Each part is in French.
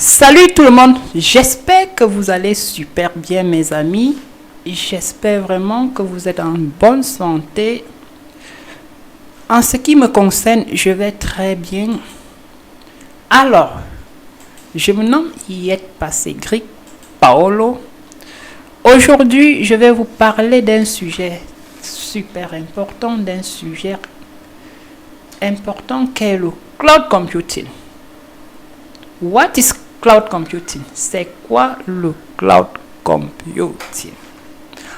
Salut tout le monde, j'espère que vous allez super bien mes amis. J'espère vraiment que vous êtes en bonne santé. En ce qui me concerne, je vais très bien. Alors, je me nomme Yet Passegri Paolo. Aujourd'hui, je vais vous parler d'un sujet super important, d'un sujet important qu'est le cloud computing. What is cloud computing? C'est quoi le cloud computing?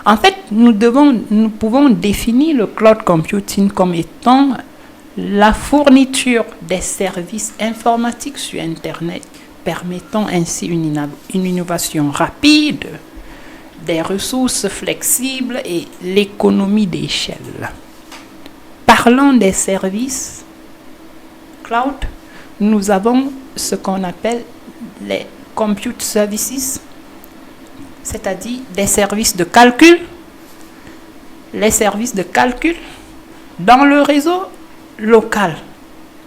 En fait, nous pouvons définir le cloud computing comme étant la fourniture des services informatiques sur Internet, permettant ainsi une innovation rapide, des ressources flexibles et l'économie d'échelle. Parlant des services cloud, nous avons ce qu'on appelle les compute services, c'est-à-dire des services de calcul, les services de calcul dans le réseau local,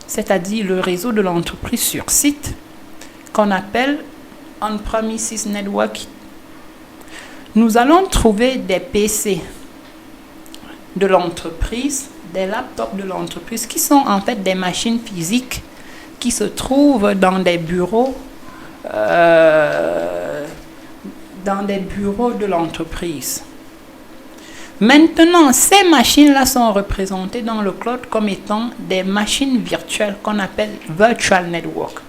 c'est-à-dire le réseau de l'entreprise sur site, qu'on appelle on-premises network. Nous allons trouver des PC de l'entreprise, des laptops de l'entreprise qui sont en fait des machines physiques qui se trouvent dans des bureaux de l'entreprise. Maintenant, ces machines-là sont représentées dans le cloud comme étant des machines virtuelles qu'on appelle virtual network.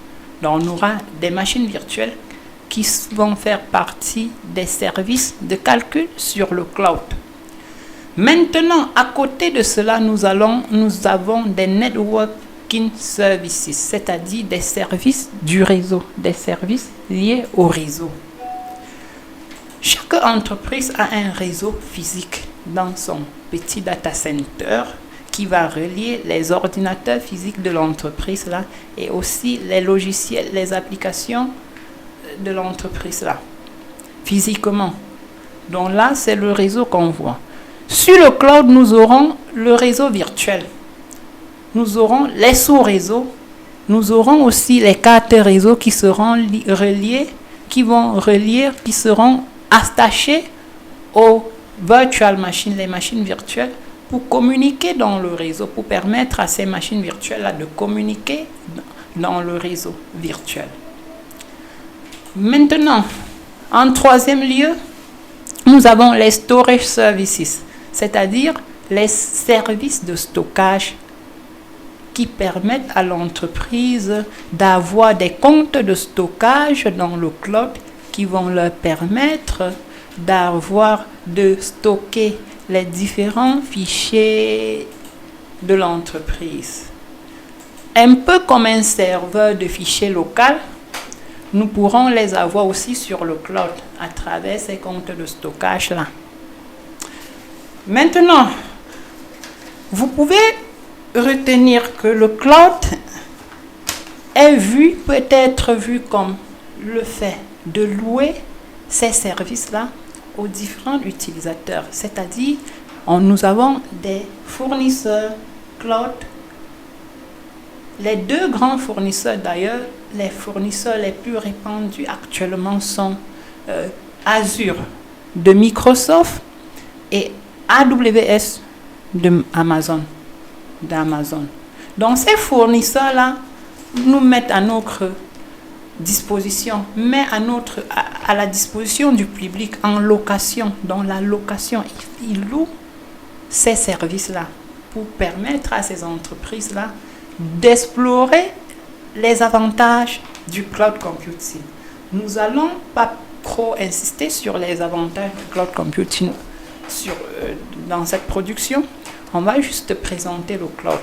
Donc, on aura des machines virtuelles qui vont faire partie des services de calcul sur le cloud. Maintenant, à côté de cela, nous avons des networking services, c'est-à-dire des services du réseau, des services liés au réseau. Chaque entreprise a un réseau physique dans son petit data center qui va relier les ordinateurs physiques de l'entreprise là et aussi les logiciels, les applications de l'entreprise là, physiquement. Donc là, c'est le réseau qu'on voit. Sur le cloud, nous aurons le réseau virtuel. Nous aurons les sous-réseaux. Nous aurons aussi les cartes réseau qui seront reliées, qui seront attachées aux virtual machines, les machines virtuelles, pour communiquer dans le réseau, pour permettre à ces machines virtuelles-là de communiquer dans le réseau virtuel. Maintenant, en troisième lieu, nous avons les storage services, c'est-à-dire les services de stockage qui permettent à l'entreprise d'avoir des comptes de stockage dans le cloud qui vont leur permettre de stocker les différents fichiers de l'entreprise. Un peu comme un serveur de fichiers local, nous pourrons les avoir aussi sur le cloud à travers ces comptes de stockage-là. Maintenant, vous pouvez retenir que le cloud peut être vu comme le fait de louer ces services-là aux différents utilisateurs. C'est-à-dire, nous avons des fournisseurs cloud. Les deux grands fournisseurs d'ailleurs, les fournisseurs les plus répandus actuellement sont Azure de Microsoft et AWS d'Amazon. Donc ces fournisseurs-là nous mettent à notre disposition, mais à la disposition du public en location. Dans la location, ils louent ces services-là pour permettre à ces entreprises-là d'explorer les avantages du cloud computing. Nous n'allons pas trop insister sur les avantages du cloud computing dans cette production. On va juste présenter le cloud.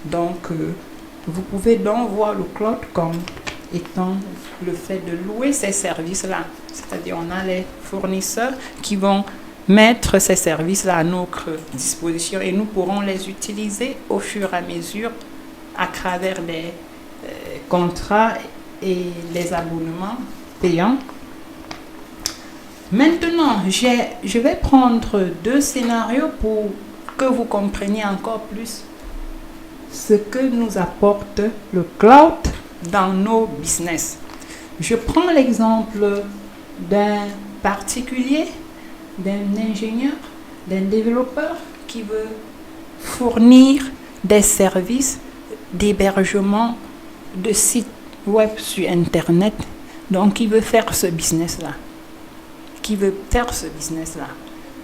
Donc, vous pouvez donc voir le cloud comme étant le fait de louer ces services-là. C'est-à-dire, on a les fournisseurs qui vont mettre ces services-là à notre disposition et nous pourrons les utiliser au fur et à mesure à travers des contrats et les abonnements payants. Maintenant, je vais prendre deux scénarios pour que vous compreniez encore plus ce que nous apporte le cloud dans nos business. Je prends l'exemple d'un particulier, d'un ingénieur, d'un développeur qui veut fournir des services d'hébergement de sites web sur Internet. Donc, il veut faire ce business-là.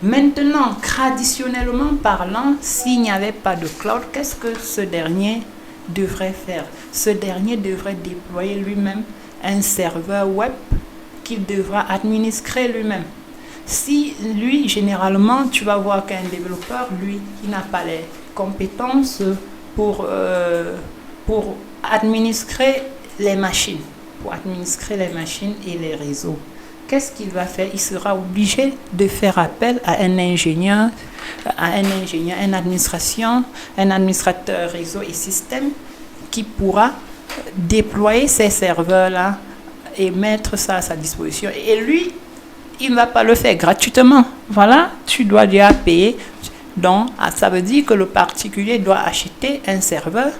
Maintenant, traditionnellement parlant, s'il n'y avait pas de cloud, qu'est-ce que ce dernier devrait faire? Ce dernier devrait déployer lui-même un serveur web qu'il devra administrer lui-même. Si lui, généralement, tu vas voir qu'un développeur, lui, il n'a pas les compétences pour administrer les machines, et les réseaux. Qu'est-ce qu'il va faire? Il sera obligé de faire appel à un ingénieur, un administrateur réseau et système qui pourra déployer ces serveurs-là et mettre ça à sa disposition. Et lui, il ne va pas le faire gratuitement. Voilà, tu dois déjà payer. Donc, ça veut dire que le particulier doit acheter un serveur,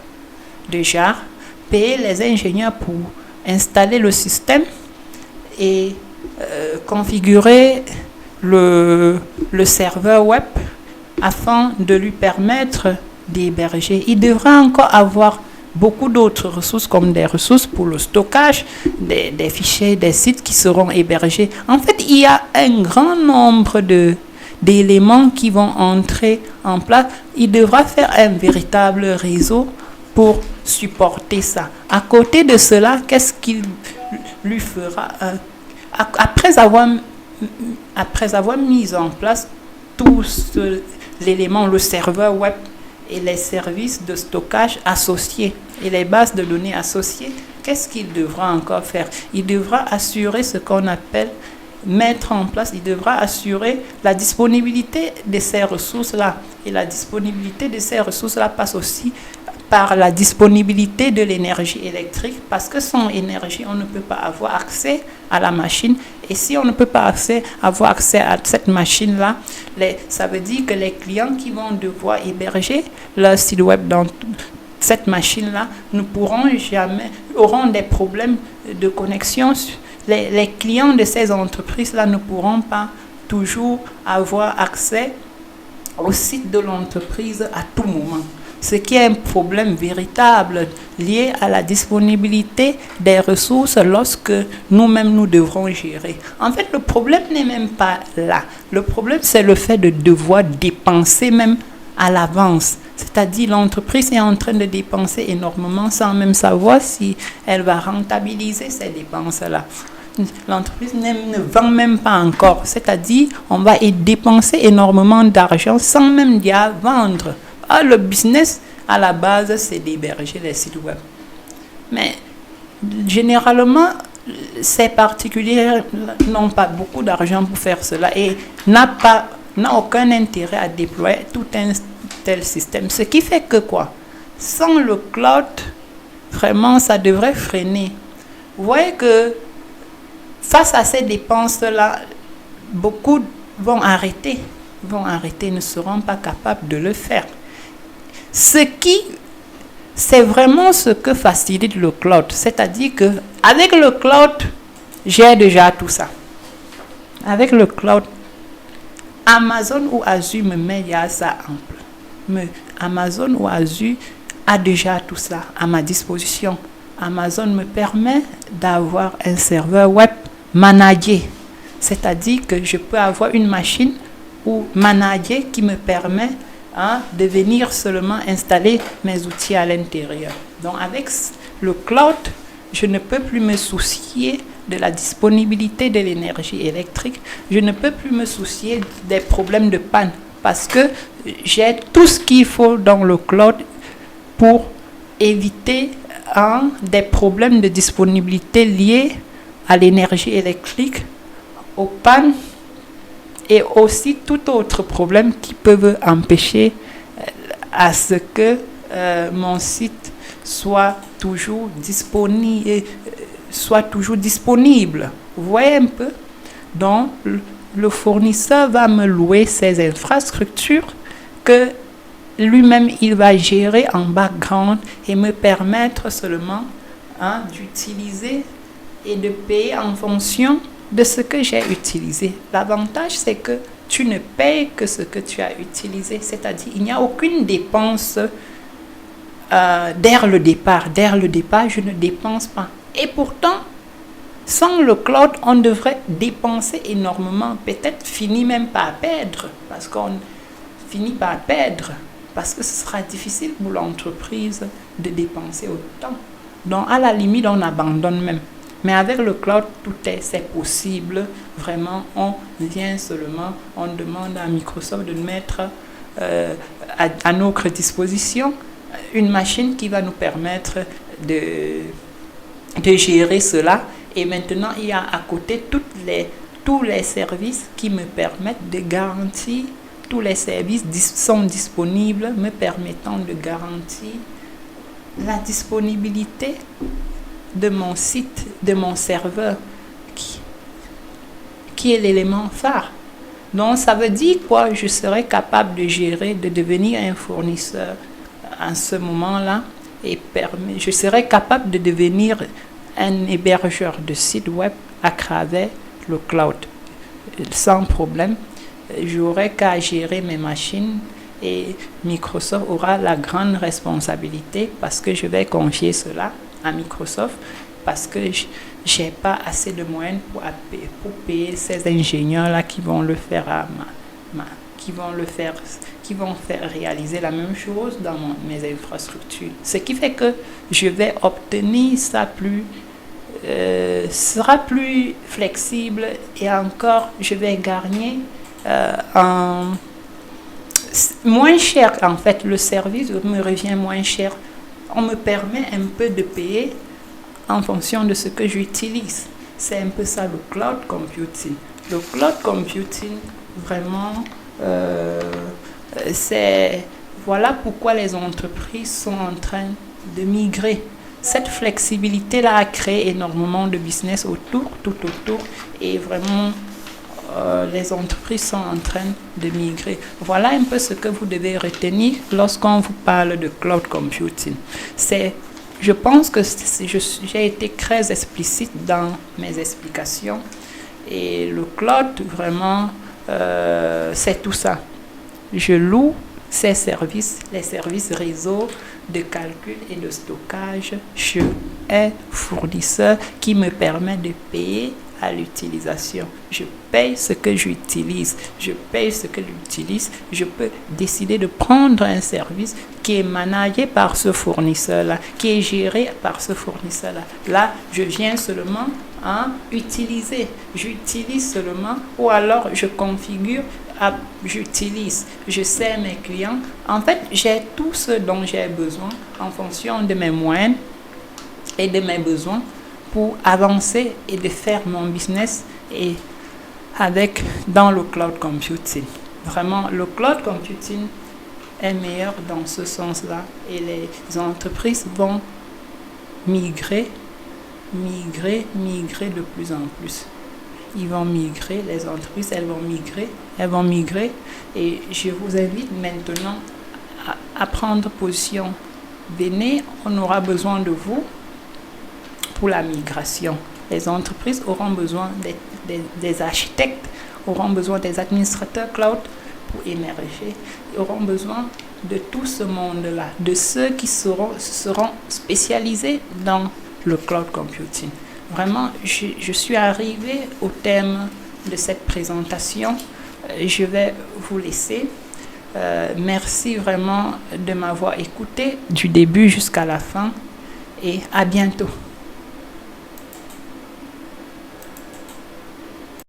déjà, payer les ingénieurs pour installer le système et configurer le serveur web afin de lui permettre d'héberger. Il devra encore avoir beaucoup d'autres ressources comme des ressources pour le stockage des fichiers, des sites qui seront hébergés. En fait, il y a un grand nombre d'éléments qui vont entrer en place. Il devra faire un véritable réseau pour supporter ça. À côté de cela, qu'est-ce qu'il lui fera après avoir mis en place tout l'élément, le serveur web et les services de stockage associés et les bases de données associées, qu'est-ce qu'il devra encore faire? Il devra assurer ce qu'on appelle mettre en place, il devra assurer la disponibilité de ces ressources-là. Et la disponibilité de ces ressources-là passe aussi par la disponibilité de l'énergie électrique, parce que sans énergie, on ne peut pas avoir accès à la machine. Et si on ne peut pas avoir accès à cette machine-là, ça veut dire que les clients qui vont devoir héberger leur site web dans cette machine-là auront des problèmes de connexion. Les clients de ces entreprises-là ne pourront pas toujours avoir accès au site de l'entreprise à tout moment. Ce qui est un problème véritable lié à la disponibilité des ressources lorsque nous-mêmes nous devrons gérer. En fait, le problème n'est même pas là. Le problème, c'est le fait de devoir dépenser même à l'avance. C'est-à-dire l'entreprise est en train de dépenser énormément sans même savoir si elle va rentabiliser ces dépenses-là. L'entreprise ne vend même pas encore. C'est-à-dire on va y dépenser énormément d'argent sans même déjà vendre. Le business, à la base, c'est d'héberger les sites web. Mais généralement, ces particuliers n'ont pas beaucoup d'argent pour faire cela et n'a aucun intérêt à déployer tout un tel système. Ce qui fait que quoi? Sans le cloud, vraiment, ça devrait freiner. Vous voyez que face à ces dépenses-là, beaucoup vont arrêter, ne seront pas capables de le faire. C'est vraiment ce que facilite le cloud. C'est-à-dire qu'avec le cloud, j'ai déjà tout ça. Avec le cloud, Amazon ou Azure me met ça ample. Amazon ou Azure a déjà tout ça à ma disposition. Amazon me permet d'avoir un serveur web managé. C'est-à-dire que je peux avoir une machine ou managée qui me permet de venir seulement installer mes outils à l'intérieur. Donc avec le cloud, je ne peux plus me soucier de la disponibilité de l'énergie électrique. Je ne peux plus me soucier des problèmes de panne parce que j'ai tout ce qu'il faut dans le cloud pour éviter des problèmes de disponibilité liés à l'énergie électrique, aux pannes et aussi tout autre problème qui peuvent empêcher à ce que mon site soit toujours disponible. Vous voyez un peu? Donc, le fournisseur va me louer ces infrastructures que lui-même, il va gérer en background et me permettre seulement d'utiliser et de payer en fonction de ce que j'ai utilisé. L'avantage, c'est que tu ne payes que ce que tu as utilisé, c'est-à-dire il n'y a aucune dépense dès le départ. Dès le départ, je ne dépense pas. Et pourtant, sans le cloud, on devrait dépenser énormément, peut-être finir même par perdre, parce qu'on finit par perdre, parce que ce sera difficile pour l'entreprise de dépenser autant. Donc, à la limite, on abandonne même. Mais avec le cloud, c'est possible. Vraiment, on vient seulement, on demande à Microsoft de mettre à notre disposition une machine qui va nous permettre de gérer cela. Et maintenant, il y a à côté tous les services qui me permettent de garantir, tous les services sont disponibles, me permettant de garantir la disponibilité de mon site, de mon serveur, qui est l'élément phare. Donc, ça veut dire quoi? Je serai capable de gérer, de devenir un fournisseur à ce moment-là, et je serai capable de devenir un hébergeur de site web à travers le cloud. Sans problème, j'aurai qu'à gérer mes machines et Microsoft aura la grande responsabilité parce que je vais confier cela à Microsoft parce que je n'ai pas assez de moyens pour payer ces ingénieurs-là qui vont le faire qui vont faire réaliser la même chose dans mes infrastructures. Ce qui fait que je vais obtenir ça sera plus flexible et encore je vais gagner moins cher. En fait, le service me revient moins cher. On me permet un peu de payer en fonction de ce que j'utilise. C'est un peu ça le cloud computing. Le cloud computing, vraiment, voilà pourquoi les entreprises sont en train de migrer. Cette flexibilité-là a créé énormément de business tout autour, et vraiment, les entreprises sont en train de migrer. Voilà un peu ce que vous devez retenir lorsqu'on vous parle de cloud computing. Je pense que j'ai été très explicite dans mes explications, et le cloud, vraiment, c'est tout ça. Je loue ces services, les services réseau de calcul et de stockage chez un fournisseur qui me permet de payer à l'utilisation. Je paye ce que j'utilise, je paye ce que j'utilise, je peux décider de prendre un service qui est managé par ce fournisseur-là, qui est géré par ce fournisseur-là. Là, je viens seulement à utiliser. J'utilise seulement, ou alors je configure, j'utilise, je sers mes clients. En fait, j'ai tout ce dont j'ai besoin en fonction de mes moyens et de mes besoins pour avancer et de faire mon business dans le cloud computing. Vraiment, le cloud computing est meilleur dans ce sens-là, et les entreprises vont migrer de plus en plus. Ils vont migrer, les entreprises, elles vont migrer, et je vous invite maintenant à prendre position. Venez, on aura besoin de vous pour la migration. Les entreprises auront besoin des architectes, auront besoin des administrateurs cloud pour émerger, auront besoin de tout ce monde-là, de ceux qui seront spécialisés dans le cloud computing. Vraiment, je suis arrivée au terme de cette présentation. Je vais vous laisser. Merci vraiment de m'avoir écouté du début jusqu'à la fin, et à bientôt.